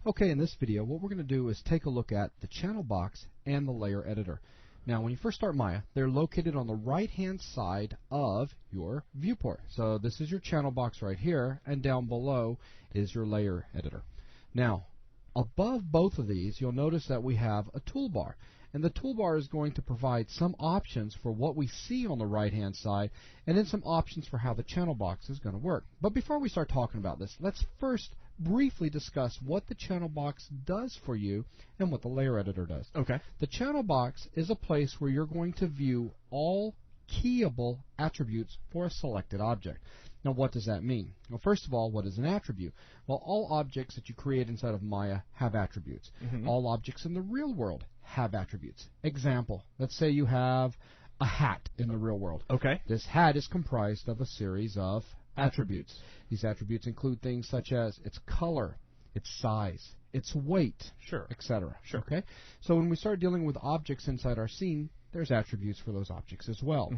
Okay, in this video, what we're going to do is take a look at the channel box and the layer editor. Now, when you first start Maya, they're located on the right-hand side of your viewport. So this is your channel box right here, and down below is your layer editor. Now, above both of these, you'll notice that we have a toolbar. And the toolbar is going to provide some options for what we see on the right-hand side, and then some options for how the channel box is going to work. But before we start talking about this, let's first briefly discuss what the channel box does for you and what the layer editor does. Okay. The channel box is a place where you're going to view all keyable attributes for a selected object. Now, what does that mean? Well, first of all, what is an attribute? Well, all objects that you create inside of Maya have attributes. All objects in the real world have attributes. Example, let's say you have a hat in the real world. Okay. This hat is comprised of a series of attributes. These attributes include things such as its color, its size, its weight, Sure. etc. Sure. Okay? So when we start dealing with objects inside our scene, there's attributes for those objects as well.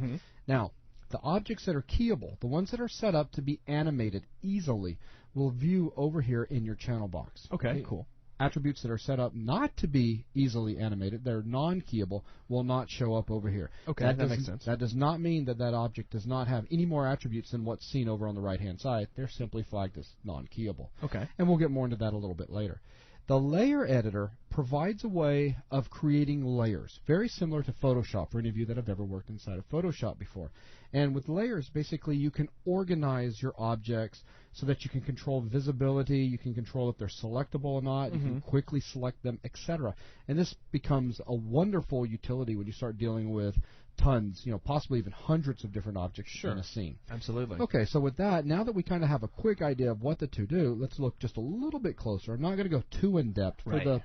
Now, the objects that are keyable, the ones that are set up to be animated easily, will view over here in your channel box. Okay, cool. Attributes that are set up not to be easily animated, they're non-keyable, will not show up over here. Okay, that makes sense. That does not mean that that object does not have any more attributes than what's seen over on the right-hand side. They're simply flagged as non-keyable. Okay. And we'll get more into that a little bit later. The layer editor provides a way of creating layers, very similar to Photoshop for any of you that have ever worked inside of Photoshop before. And with layers, basically, you can organize your objects so that you can control visibility, you can control if they're selectable or not, you can quickly select them, etc. And this becomes a wonderful utility when you start dealing with tons, possibly even hundreds of different objects in a scene. Absolutely. Okay, so with that, now that we kind of have a quick idea of what the two do, let's look just a little bit closer. I'm not going to go too in depth for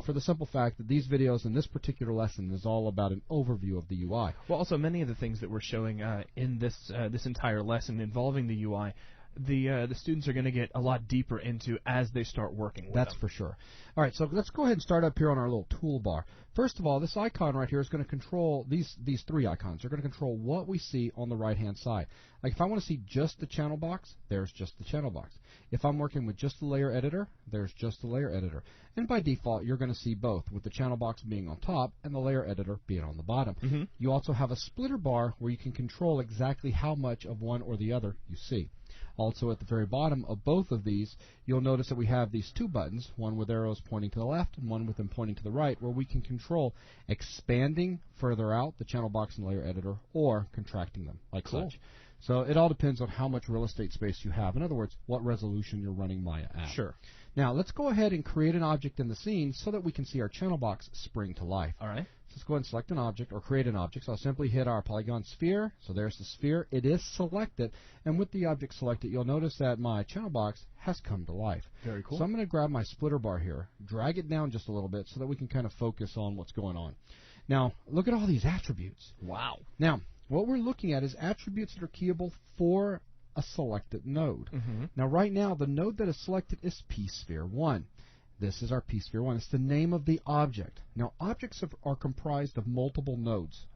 for the simple fact that these videos and this particular lesson is all about an overview of the UI. Well, also many of the things that we're showing in this this entire lesson involving the UI, the students are going to get a lot deeper into as they start working with That's them. for sure. All right, so let's go ahead and start up here on our little toolbar. First of all, this icon right here is going to control these three icons. They're going to control what we see on the right-hand side. Like if I want to see just the channel box, there's just the channel box. If I'm working with just the layer editor, there's just the layer editor. And by default, you're going to see both, with the channel box being on top and the layer editor being on the bottom. You also have a splitter bar where you can control exactly how much of one or the other you see. Also, at the very bottom of both of these, you'll notice that we have these two buttons, one with arrows pointing to the left and one with them pointing to the right, where we can control expanding further out the channel box and layer editor or contracting them like such. So it all depends on how much real estate space you have. In other words, what resolution you're running Maya at. Sure. Now, let's go ahead and create an object in the scene so that we can see our channel box spring to life. All right. So let's go ahead and select an object or create an object. So I'll simply hit our polygon sphere. So there's the sphere. It is selected. And with the object selected, you'll notice that my channel box has come to life. Very cool. So I'm going to grab my splitter bar here, drag it down just a little bit so that we can kind of focus on what's going on. Now, look at all these attributes. Wow. Now, what we're looking at is attributes that are keyable for a selected node. Now, right now, the node that is selected is pSphere1. This is our pSphere1. It's the name of the object. Now, objects are comprised of multiple nodes,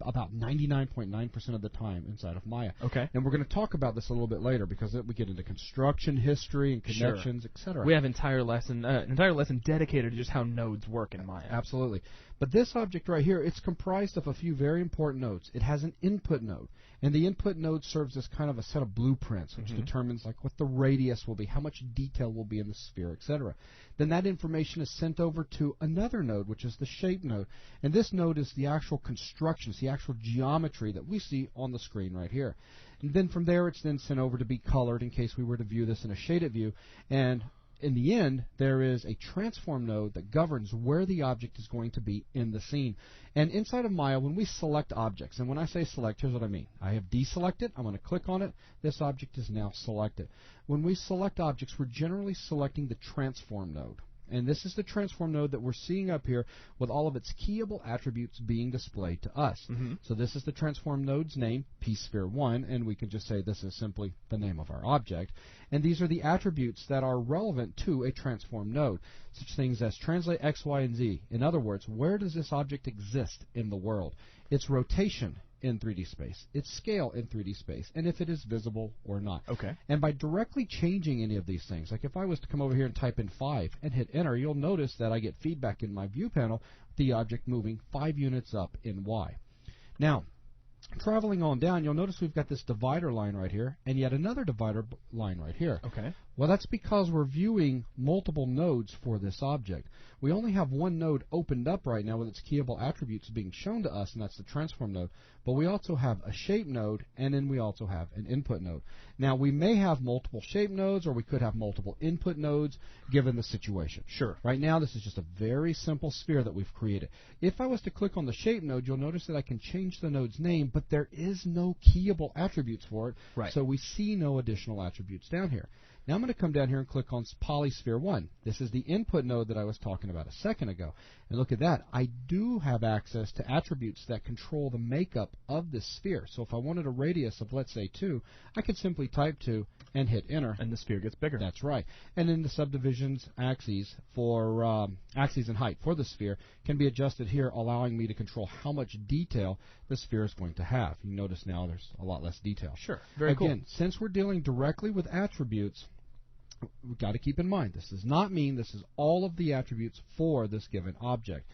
about 99.9% of the time inside of Maya. Okay. And we're going to talk about this a little bit later because we get into construction history and connections, etc. We have an entire lesson dedicated to just how nodes work in Maya. Absolutely. But this object right here, it's comprised of a few very important nodes. It has an input node, and the input node serves as kind of a set of blueprints, which determines like what the radius will be, how much detail will be in the sphere, etc. Then that information is sent over to another node, which is the shape node, and this node is the actual construction, it's the actual geometry that we see on the screen right here. And then from there, it's then sent over to be colored in case we were to view this in a shaded view, and in the end, there is a transform node that governs where the object is going to be in the scene. And inside of Maya, when we select objects, and when I say select, here's what I mean. I have deselected. I'm going to click on it. This object is now selected. When we select objects, we're generally selecting the transform node. And this is the transform node that we're seeing up here with all of its keyable attributes being displayed to us. So this is the transform node's name, pSphere1, and we can just say this is simply the name of our object. And these are the attributes that are relevant to a transform node, such things as translate X, Y, and Z. In other words, where does this object exist in the world? Its rotation, in 3D space, its scale in 3D space, and if it is visible or not. Okay. And by directly changing any of these things, like if I was to come over here and type in 5 and hit enter, you'll notice that I get feedback in my view panel, the object moving 5 units up in Y. Now, traveling on down, you'll notice we've got this divider line right here, and yet another divider line right here. Okay. Well, that's because we're viewing multiple nodes for this object. We only have one node opened up right now with its keyable attributes being shown to us, and that's the transform node. But we also have a shape node, and then we also have an input node. Now, we may have multiple shape nodes, or we could have multiple input nodes, given the situation. Sure. Right now, this is just a very simple sphere that we've created. If I was to click on the shape node, you'll notice that I can change the node's name, but there is no keyable attributes for it, Right. so we see no additional attributes down here. Now I'm going to come down here and click on Polysphere 1. This is the input node that I was talking about a second ago. And look at that. I do have access to attributes that control the makeup of this sphere. So if I wanted a radius of, let's say, 2, I could simply type 2 and hit enter. And the sphere gets bigger. That's right. And then the subdivisions axes for axes and height for the sphere can be adjusted here, allowing me to control how much detail the sphere is going to have. You notice now there's a lot less detail. Sure. Very cool. Again, since we're dealing directly with attributes, we've got to keep in mind, this does not mean this is all of the attributes for this given object.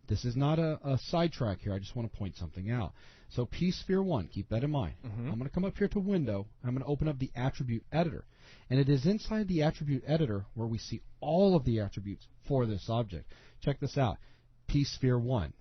This is not a sidetrack here. I just want to point something out. So P-Sphere 1, keep that in mind. I'm going to come up here to Window. I'm going to open up the Attribute Editor. And it is inside the Attribute Editor where we see all of the attributes for this object. Check this out. P-Sphere 1,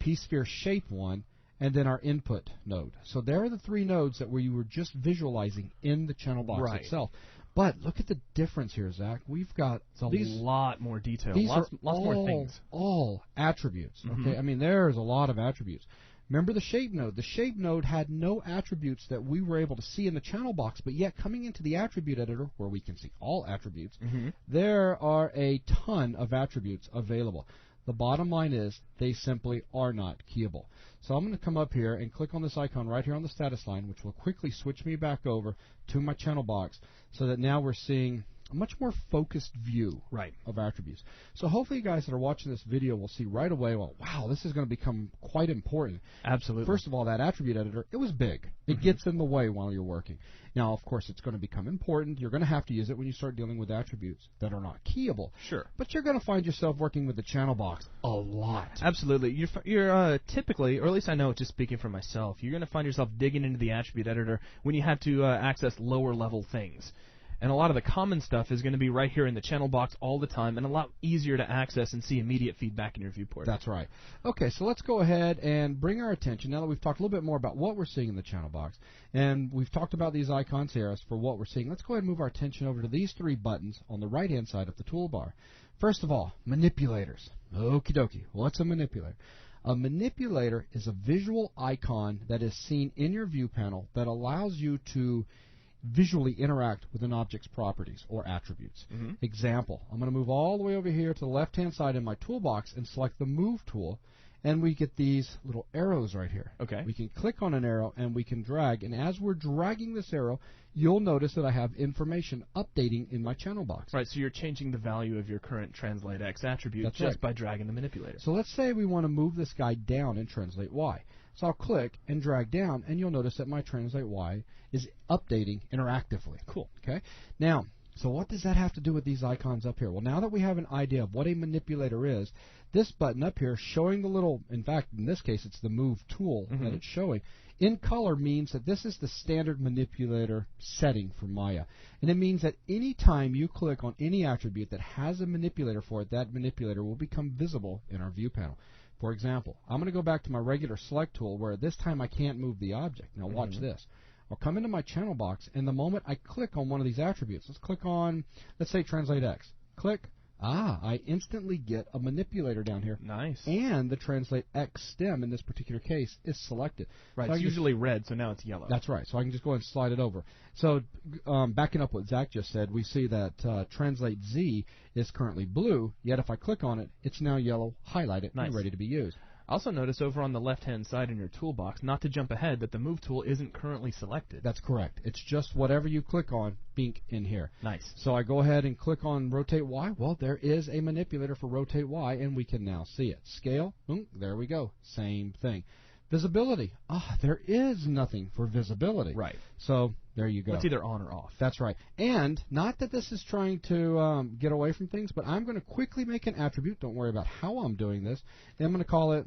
P-Sphere Shape 1, and then our input node. So there are the 3 nodes that we were just visualizing in the channel box itself. But look at the difference here, Zach. We've got a lot more detail. These lots are more things. All attributes. Okay, I mean there's a lot of attributes. Remember the shape node. The shape node had no attributes that we were able to see in the channel box, but yet coming into the attribute editor, where we can see all attributes, there are a ton of attributes available. The bottom line is they simply are not keyable. So I'm going to come up here and click on this icon right here on the status line, which will quickly switch me back over to my channel box so that now we're seeing a much more focused view of attributes. So hopefully you guys that are watching this video will see right away, well, wow, this is going to become quite important. Absolutely. First of all, that attribute editor, it was big. It gets in the way while you're working. Now, of course, it's going to become important. You're going to have to use it when you start dealing with attributes that are not keyable. Sure. But you're going to find yourself working with the channel box a lot. Absolutely. You're typically, or at least I know, just speaking for myself, you're going to find yourself digging into the attribute editor when you have to access lower level things. And a lot of the common stuff is going to be right here in the channel box all the time and a lot easier to access and see immediate feedback in your viewport. That's right. Okay, so let's go ahead and bring our attention, now that we've talked a little bit more about what we're seeing in the channel box, and we've talked about these icons here as for what we're seeing, let's go ahead and move our attention over to these 3 buttons on the right-hand side of the toolbar. First of all, manipulators. Okie dokie. What's a manipulator? A manipulator is a visual icon that is seen in your view panel that allows you to visually interact with an object's properties or attributes. Example, I'm going to move all the way over here to the left-hand side in my toolbox and select the Move tool, and we get these little arrows right here. Okay. We can click on an arrow and we can drag, and as we're dragging this arrow, you'll notice that I have information updating in my channel box. Right, so you're changing the value of your current Translate X attribute by dragging the manipulator. So let's say we want to move this guy down in Translate Y. So I'll click and drag down, and you'll notice that my Translate Y is updating interactively. Cool. Okay. Now, so what does that have to do with these icons up here? Well, now that we have an idea of what a manipulator is, this button up here showing the little, in fact, in this case, it's the Move tool that it's showing, in color means that this is the standard manipulator setting for Maya. And it means that any time you click on any attribute that has a manipulator for it, that manipulator will become visible in our view panel. For example, I'm going to go back to my regular select tool where this time I can't move the object. Now watch this. I'll come into my channel box, and the moment I click on one of these attributes, let's click on, let's say Translate X. Click. I instantly get a manipulator down here. Nice. And the Translate X stem, in this particular case, is selected. Right, so it's usually red, so now it's yellow. That's right, so I can just go ahead and slide it over. So backing up what Zach just said, we see that Translate Z is currently blue, yet if I click on it, it's now yellow, highlight it, and ready to be used. Also notice over on the left-hand side in your toolbox, not to jump ahead, that the Move tool isn't currently selected. That's correct. It's just whatever you click on, bink in here. Nice. So I go ahead and click on Rotate Y. Well, there is a manipulator for Rotate Y, and we can now see it. Scale, there we go. Same thing. Visibility. There is nothing for visibility. Right. So there you go. It's either on or off. That's right. And not that this is trying to get away from things, but I'm going to quickly make an attribute. Don't worry about how I'm doing this. And I'm going to call it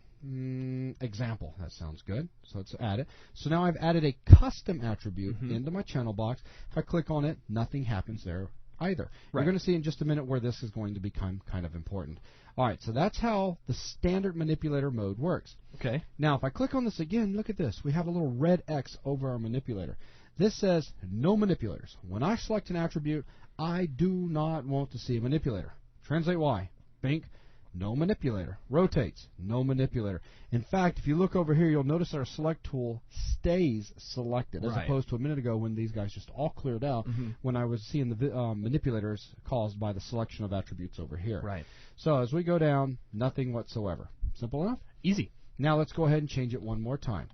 example. That sounds good. So let's add it. So now I've added a custom attribute into my channel box. If I click on it, nothing happens there either. Right. You're going to see in just a minute where this is going to become kind of important. All right, so that's how the standard manipulator mode works. Okay. Now, if I click on this again, look at this. We have a little red X over our manipulator. This says no manipulators. When I select an attribute, I do not want to see a manipulator. Translate Y. Bink. No manipulator. Rotates. No manipulator. In fact, if you look over here, you'll notice our select tool stays selected, as opposed to a minute ago when these guys just all cleared out when I was seeing the manipulators caused by the selection of attributes over here. Right. So as we go down, nothing whatsoever. Simple enough? Easy. Now let's go ahead and change it one more time.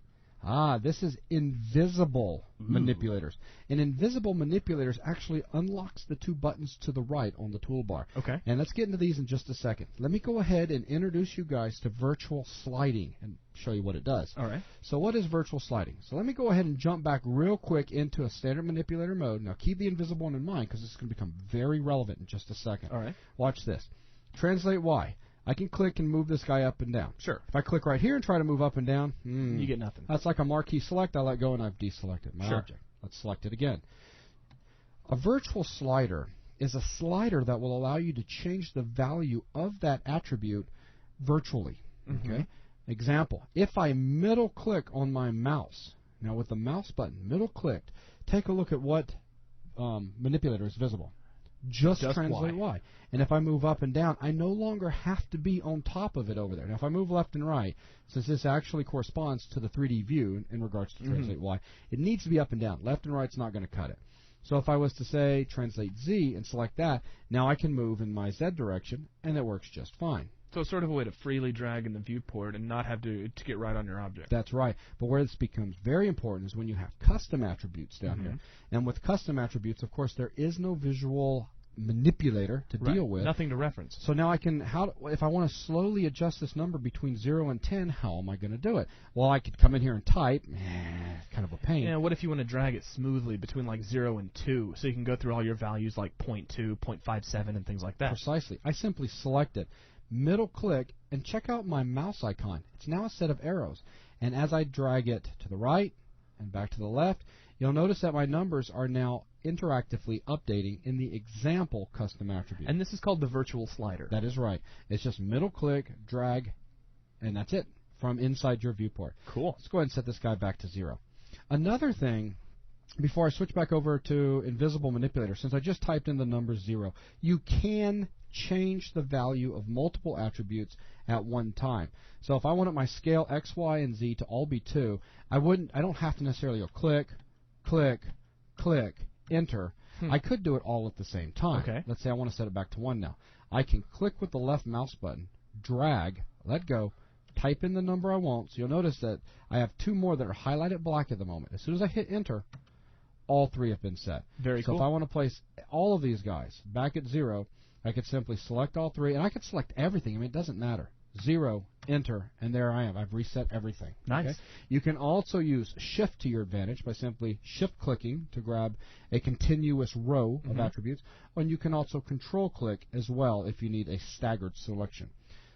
This is invisible manipulators. And invisible manipulators actually unlocks the two buttons to the right on the toolbar. Okay. And let's get into these in just a second. Let me go ahead and introduce you guys to virtual sliding and show you what it does. All right. So what is virtual sliding? So let me go ahead and jump back real quick into a standard manipulator mode. Now keep the invisible one in mind because it's going to become very relevant in just a second. All right. Watch this. Translate Y. I can click and move this guy up and down. Sure. If I click right here and try to move up and down, you get nothing. That's like a marquee select. I let go and I've deselected my object. Let's select it again. A virtual slider is a slider that will allow you to change the value of that attribute virtually. Okay. Example, if I middle click on my mouse, now with the mouse button middle clicked, take a look at what manipulator is visible. Just translate Y. And if I move up and down, I no longer have to be on top of it over there. Now, if I move left and right, since this actually corresponds to the 3D view in regards to translate Y, it needs to be up and down. Left and right's not going to cut it. So if I was to say translate Z and select that, now I can move in my Z direction, and it works just fine. So it's sort of a way to freely drag in the viewport and not have to get right on your object. That's right. But where this becomes very important is when you have custom attributes down here. And with custom attributes, of course, there is no visual manipulator to deal with. Nothing to reference. So now I can, if I want to slowly adjust this number between 0 and 10, how am I going to do it? Well, I could come in here and type. Kind of a pain. Yeah, what if you want to drag it smoothly between like 0 and 2 so you can go through all your values like 0.2, 0.57, and things like that? Precisely. I simply select it, middle click, and check out my mouse icon. It's now a set of arrows. And as I drag it to the right and back to the left, you'll notice that my numbers are now interactively updating in the example custom attribute. And this is called the virtual slider. That is right. It's just middle click, drag, and that's it from inside your viewport. Cool. Let's go ahead and set this guy back to 0. Another thing, before I switch back over to invisible manipulator, since I just typed in the number 0, you can change the value of multiple attributes at one time. So if I wanted my scale X, Y, and Z to all be 2, I don't have to necessarily go click, click, click, enter. I could do it all at the same time. Okay. Let's say I want to set it back to 1 now. I can click with the left mouse button, drag, let go, type in the number I want. So you'll notice that I have 2 more that are highlighted black at the moment. As soon as I hit enter, all 3 have been set. Very cool. So if I want to place all of these guys back at 0, I could simply select all 3, and I could select everything. I mean, it doesn't matter. 0, enter, and there I am. I've reset everything. Nice. Okay? You can also use Shift to your advantage by simply Shift-clicking to grab a continuous row of attributes, and you can also Control-click as well if you need a staggered selection.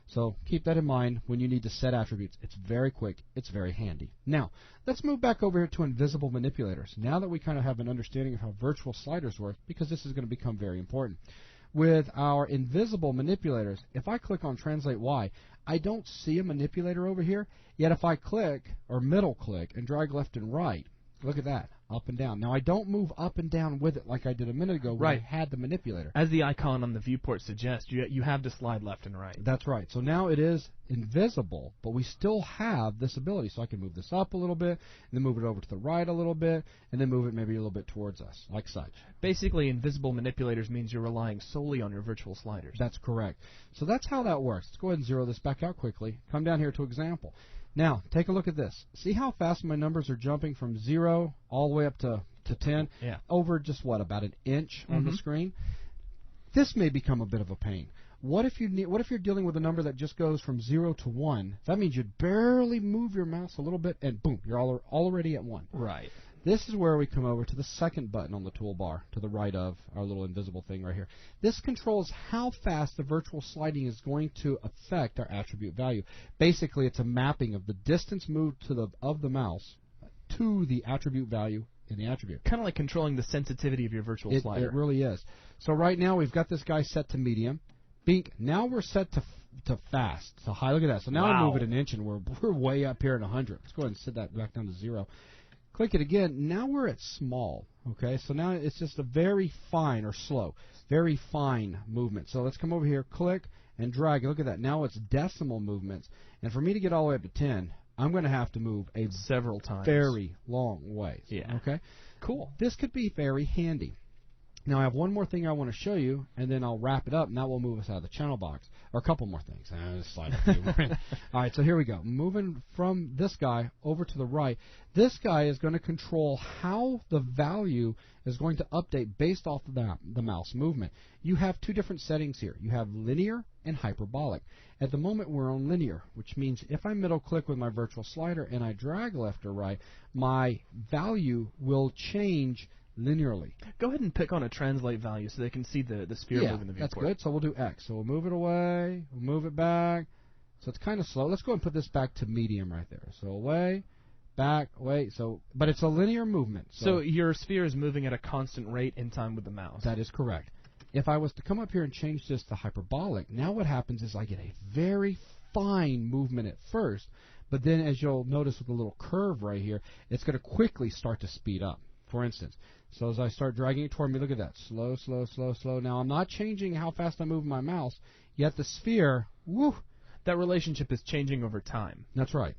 So keep that in mind when you need to set attributes. It's very quick. It's very handy. Now, let's move back over here to invisible manipulators. Now that we kind of have an understanding of how virtual sliders work, because this is going to become very important. With our invisible manipulators, if I click on Translate Y, I don't see a manipulator over here, yet if I click, or middle click, and drag left and right, look at that, up and down. Now I don't move up and down with it like I did a minute ago when I had the manipulator. As the icon on the viewport suggests, you have to slide left and right. That's right. So now it is invisible, but we still have this ability. So I can move this up a little bit, and then move it over to the right a little bit, and then move it maybe a little bit towards us, like such. Basically, invisible manipulators means you're relying solely on your virtual sliders. That's correct. So that's how that works. Let's go ahead and zero this back out quickly. Come down here to example. Now, take a look at this. See how fast my numbers are jumping from 0 all the way up to 10? Yeah. Over just, what, about an inch on the screen? This may become a bit of a pain. What if you're dealing with a number that just goes from 0 to 1? That means you'd barely move your mouse a little bit, and boom, you're already at 1. Right. This is where we come over to the second button on the toolbar to the right of our little invisible thing right here. This controls how fast the virtual sliding is going to affect our attribute value. Basically, it's a mapping of the distance moved of the mouse to the attribute value in the attribute. Kind of like controlling the sensitivity of your virtual slider. It really is. So right now we've got this guy set to medium. Bink. Now we're set to fast, to high. Look at that. So now I move it an inch, and we're way up here at 100. Let's go ahead and set that back down to 0. Click it again. Now we're at small. Okay, so now it's just a very fine or slow, very fine movement. So let's come over here, click, and drag. Look at that. Now it's decimal movements. And for me to get all the way up to 10, I'm going to have to move several times, very long way. Yeah. Okay. Cool. This could be very handy. Now, I have one more thing I want to show you, and then I'll wrap it up, and that will move us out of the channel box. Or a couple more things. Just slide a few more. All right, so here we go. Moving from this guy over to the right, this guy is going to control how the value is going to update based off of the mouse movement. You have two different settings here. You have linear and hyperbolic. At the moment, we're on linear, which means if I middle-click with my virtual slider and I drag left or right, my value will change linearly. Go ahead and pick on a translate value so they can see the sphere moving the viewport. That's good. So we'll do X. So we'll move it away, we'll move it back. So it's kind of slow. Let's go and put this back to medium right there. So away, back, away. So, but it's a linear movement. So your sphere is moving at a constant rate in time with the mouse. That is correct. If I was to come up here and change this to hyperbolic, now what happens is I get a very fine movement at first, but then as you'll notice with the little curve right here, it's going to quickly start to speed up. For instance, so as I start dragging it toward me, look at that. Slow, slow, slow, slow. Now, I'm not changing how fast I move my mouse, yet the sphere, woo. That relationship is changing over time. That's right.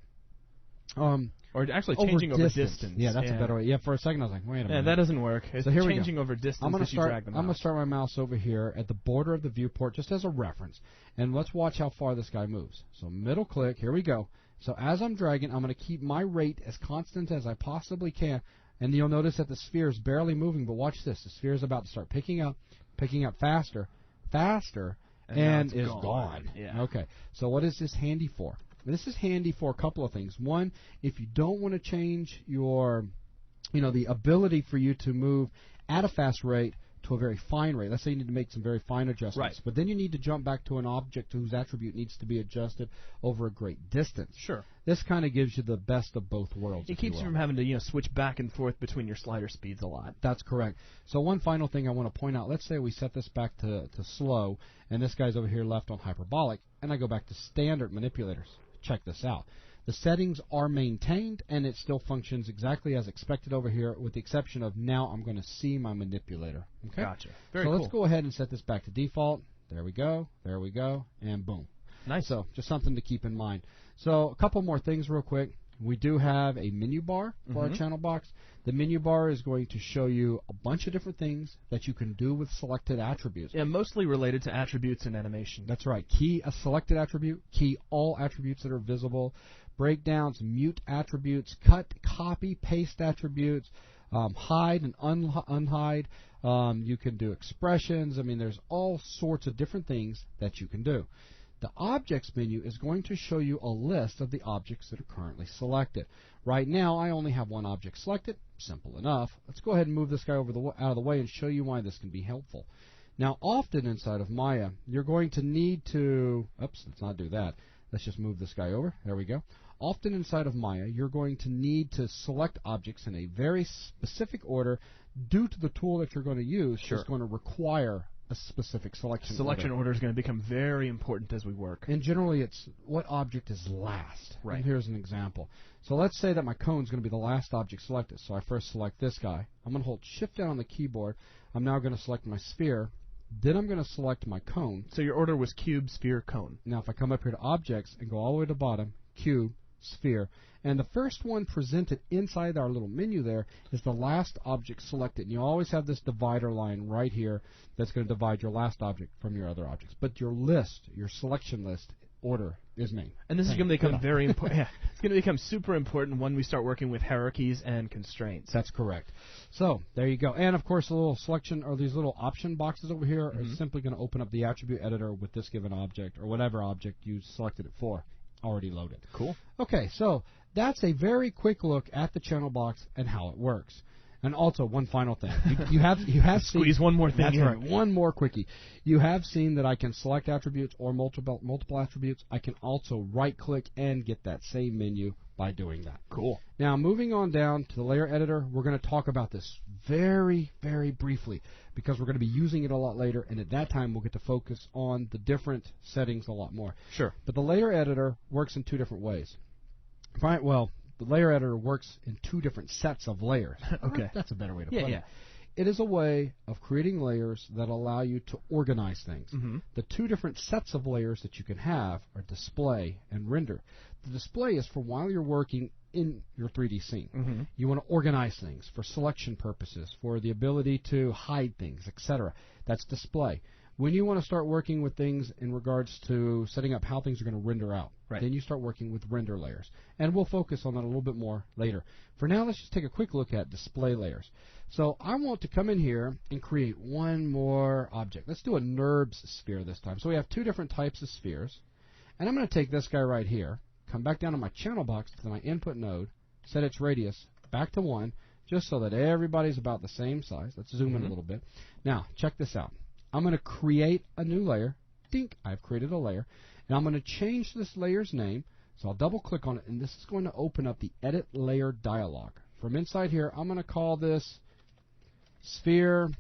Or actually changing over distance. Yeah, that's a better way. Yeah, for a second I was like, wait a minute. Yeah, that doesn't work. It's so here changing over distance I'm going to start my mouse over here at the border of the viewport just as a reference. And let's watch how far this guy moves. So middle click, here we go. So as I'm dragging, I'm going to keep my rate as constant as I possibly can. And you'll notice that the sphere is barely moving, but watch this. The sphere is about to start picking up faster, and is gone. Yeah. Okay, so what is this handy for? This is handy for a couple of things. One, if you don't want to change your, the ability for you to move at a fast rate to a very fine rate. Let's say you need to make some very fine adjustments. Right. But then you need to jump back to an object whose attribute needs to be adjusted over a great distance. Sure. This kind of gives you the best of both worlds. It keeps you from having to switch back and forth between your slider speeds a lot. That's correct. So one final thing I want to point out. Let's say we set this back to slow, and this guy's over here left on hyperbolic, and I go back to standard manipulators. Check this out. The settings are maintained, and it still functions exactly as expected over here, with the exception of now I'm going to see my manipulator. Okay? Gotcha. Very cool. So let's go ahead and set this back to default. There we go, and boom. Nice. So just something to keep in mind. So a couple more things real quick. We do have a menu bar for our channel box. The menu bar is going to show you a bunch of different things that you can do with selected attributes. Yeah, mostly related to attributes and animation. That's right. Key a selected attribute, key all attributes that are visible, breakdowns, mute attributes, cut, copy, paste attributes, hide and unhide. You can do expressions. I mean, there's all sorts of different things that you can do. The Objects menu is going to show you a list of the objects that are currently selected. Right now, I only have one object selected. Simple enough. Let's go ahead and move this guy out of the way and show you why this can be helpful. Now, often inside of Maya, you're going to need to... Oops, let's not do that. Let's just move this guy over. There we go. Often inside of Maya, you're going to need to select objects in a very specific order due to the tool that you're going to use. Sure. It's going to require a specific selection order is going to become very important as we work. And generally, it's what object is last. Right. And here's an example. So let's say that my cone is going to be the last object selected. So I first select this guy. I'm going to hold Shift down on the keyboard. I'm now going to select my sphere. Then I'm going to select my cone. So your order was cube, sphere, cone. Now, if I come up here to Objects and go all the way to the bottom, Cube, Sphere, and the first one presented inside our little menu there is the last object selected. And you always have this divider line right here that's going to divide your last object from your other objects. But your list, your selection list, order is main. And this is going to become very important. Yeah, it's going to become super important when we start working with hierarchies and constraints. That's correct. So there you go. And of course, the little selection or these little option boxes over here are simply going to open up the attribute editor with this given object or whatever object you selected it for, already loaded. Cool. Okay, so that's a very quick look at the channel box and how it works. And also, one final thing. You have squeeze one more thing That's in. right. One more quickie. You have seen that I can select attributes or multiple attributes. I can also right-click and get that same menu by doing that. Cool. Now, moving on down to the layer editor, we're going to talk about this very, very briefly because we're going to be using it a lot later, and at that time we'll get to focus on the different settings a lot more. Sure. But the layer editor works in two different ways. Right. Well, the layer editor works in two different sets of layers. Okay. That's a better way to put it. Yeah. It is a way of creating layers that allow you to organize things. The two different sets of layers that you can have are display and render. The display is for while you're working in your 3D scene. You want to organize things for selection purposes, for the ability to hide things, etc. That's display. When you want to start working with things in regards to setting up how things are going to render out, then you start working with render layers. And we'll focus on that a little bit more later. For now, let's just take a quick look at display layers. So I want to come in here and create one more object. Let's do a NURBS sphere this time. So we have two different types of spheres. And I'm going to take this guy right here, come back down to my channel box to my input node, set its radius back to 1, just so that everybody's about the same size. Let's zoom in a little bit. Now, check this out. I'm going to create a new layer. Dink, I've created a layer. And I'm going to change this layer's name. So I'll double click on it, and this is going to open up the Edit Layer dialog. From inside here, I'm going to call this Sphere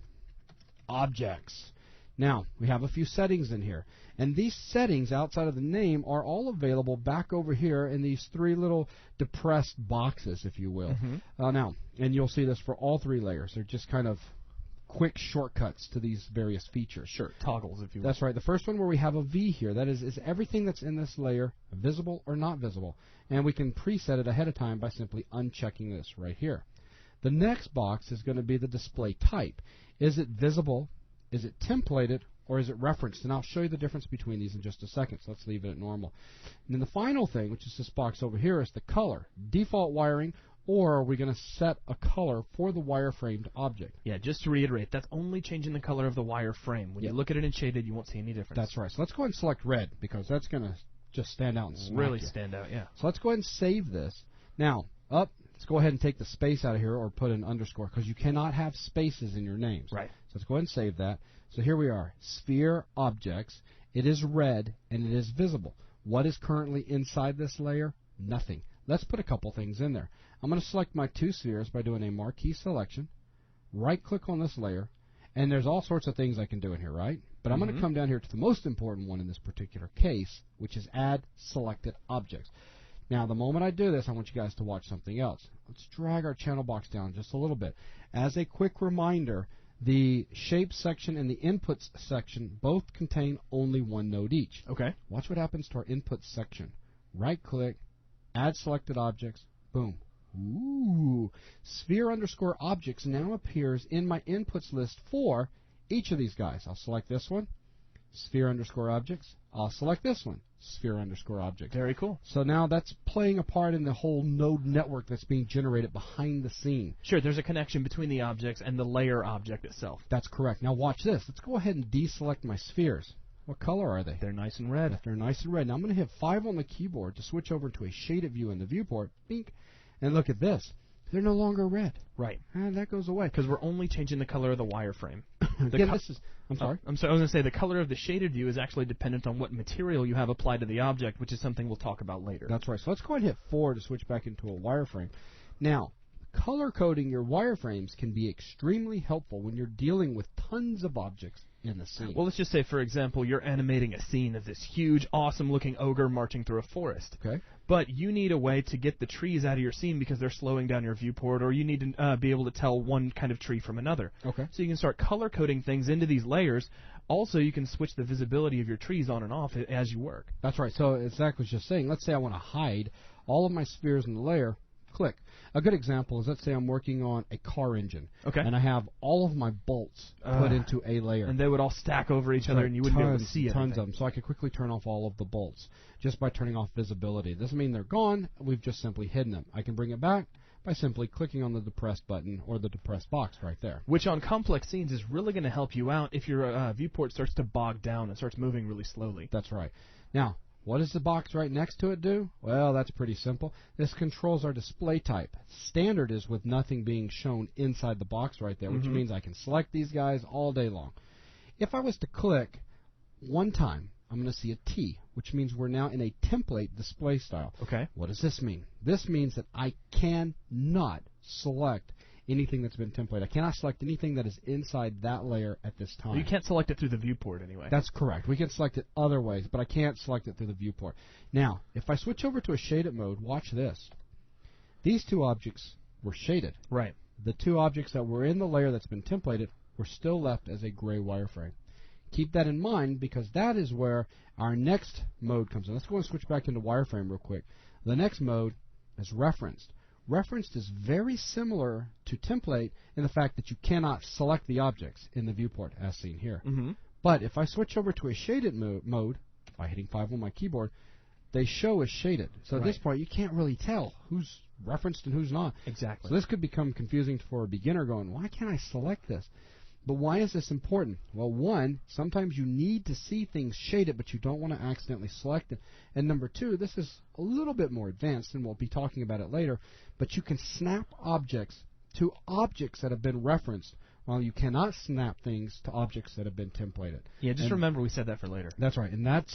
Objects. Now, we have a few settings in here. And these settings outside of the name are all available back over here in these three little depressed boxes, if you will. Now, and you'll see this for all three layers. They're just kind of quick shortcuts to these various features. Sure, toggles, if you will. That's right. The first one where we have a V here, that is everything that's in this layer visible or not visible? And we can preset it ahead of time by simply unchecking this right here. The next box is going to be the display type. Is it visible? Is it templated? Or is it referenced? And I'll show you the difference between these in just a second, so let's leave it at normal. And then the final thing, which is this box over here, is the color. Default wiring, or are we going to set a color for the wireframed object? Yeah, just to reiterate, that's only changing the color of the wireframe. When you look at it in shaded, you won't see any difference. That's right. So let's go ahead and select red, because that's going to just stand out and smack really you. stand out, yeah. So let's go ahead and save this. Now, let's go ahead and take the space out of here, or put an underscore, because you cannot have spaces in your names. Right. So let's go ahead and save that. So here we are, Sphere Objects. It is red, and it is visible. What is currently inside this layer? Nothing. Let's put a couple things in there. I'm going to select my two spheres by doing a marquee selection, right-click on this layer, and there's all sorts of things I can do in here, right? But I'm going to come down here to the most important one in this particular case, which is Add Selected Objects. Now, the moment I do this, I want you guys to watch something else. Let's drag our channel box down just a little bit. As a quick reminder, the Shapes section and the Inputs section both contain only one node each. Okay. Watch what happens to our Inputs section. Right-click, Add Selected Objects, boom. Ooh, Sphere underscore Objects now appears in my Inputs list for each of these guys. I'll select this one, Sphere underscore Objects. I'll select this one, Sphere underscore Objects. Very cool. So now that's playing a part in the whole node network that's being generated behind the scene. Sure, there's a connection between the objects and the layer object itself. That's correct. Now watch this. Let's go ahead and deselect my spheres. What color are they? They're nice and red. They're nice and red. Now I'm going to hit 5 on the keyboard to switch over to a shaded view in the viewport. Bink. And look at this. They're no longer red. Right. And that goes away. Because we're only changing the color of the wireframe. Again, I'm sorry? I was going to say the color of the shaded view is actually dependent on what material you have applied to the object, which is something we'll talk about later. That's right. So let's go ahead and hit 4 to switch back into a wireframe. Now, color coding your wireframes can be extremely helpful when you're dealing with tons of objects in the scene. Well, let's just say, for example, you're animating a scene of this huge, awesome-looking ogre marching through a forest. Okay. But you need a way to get the trees out of your scene because they're slowing down your viewport, or you need to be able to tell one kind of tree from another. Okay. So you can start color-coding things into these layers. Also, you can switch the visibility of your trees on and off as you work. That's right. So exactly what you're just saying. Let's say I want to hide all of my spheres in the layer. click. A good example is, let's say I'm working on a car engine, Okay. and I have all of my bolts put into a layer. And they would all stack over each other, and you wouldn't be able to see it. Tons of them. So I could quickly turn off all of the bolts just by turning off visibility. It doesn't mean they're gone. We've just simply hidden them. I can bring it back by simply clicking on the depressed button or the depressed box right there. Which on complex scenes is really going to help you out if your viewport starts to bog down and starts moving really slowly. That's right. Now, what does the box right next to it do? Well, that's pretty simple. This controls our display type. Standard is with nothing being shown inside the box right there, which means I can select these guys all day long. If I was to click one time, I'm going to see a T, which means we're now in a template display style. Okay. What does this mean? This means that I cannot select anything that's been templated. I cannot select anything that is inside that layer at this time. Well, you can't select it through the viewport anyway. That's correct. We can select it other ways, but I can't select it through the viewport. Now, if I switch over to a shaded mode, watch this. These two objects were shaded. Right. The two objects that were in the layer that's been templated were still left as a gray wireframe. Keep that in mind, because that is where our next mode comes in. Let's go and switch back into wireframe real quick. The next mode is referenced. Referenced is very similar to template in the fact that you cannot select the objects in the viewport as seen here. But if I switch over to a shaded mode by hitting 5 on my keyboard, they show as shaded. So at this point, you can't really tell who's referenced and who's not. Exactly. So this could become confusing for a beginner going, why can't I select this? But why is this important? Well, one, sometimes you need to see things shaded, but you don't want to accidentally select it. And number two, this is a little bit more advanced, and we'll be talking about it later, but you can snap objects to objects that have been referenced, while you cannot snap things to objects that have been templated. Yeah, just remember we said that for later. That's right, and that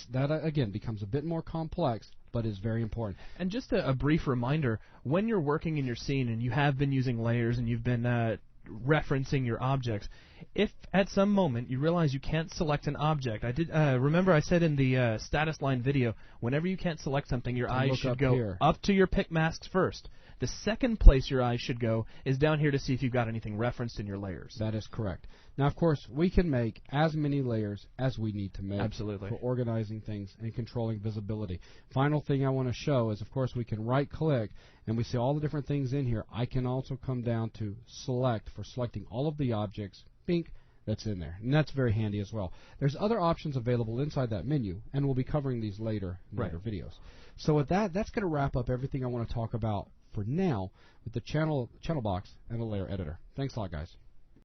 again becomes a bit more complex, but is very important. And just a brief reminder, when you're working in your scene and you have been using layers and you've been referencing your objects, if at some moment you realize you can't select an object, remember I said in the status line video, whenever you can't select something, your eyes should go up to your pick masks first. The second place your eyes should go is down here to see if you've got anything referenced in your layers. That is correct. Now, of course, we can make as many layers as we need to make Absolutely. for organizing things and controlling visibility. Final thing I want to show is, of course, we can right-click, and we see all the different things in here. I can also come down to select for selecting all of the objects, bink, that's in there. And that's very handy as well. There's other options available inside that menu, and we'll be covering these later videos. So with that, that's going to wrap up everything I want to talk about for now with the channel box and the layer editor. Thanks a lot, guys.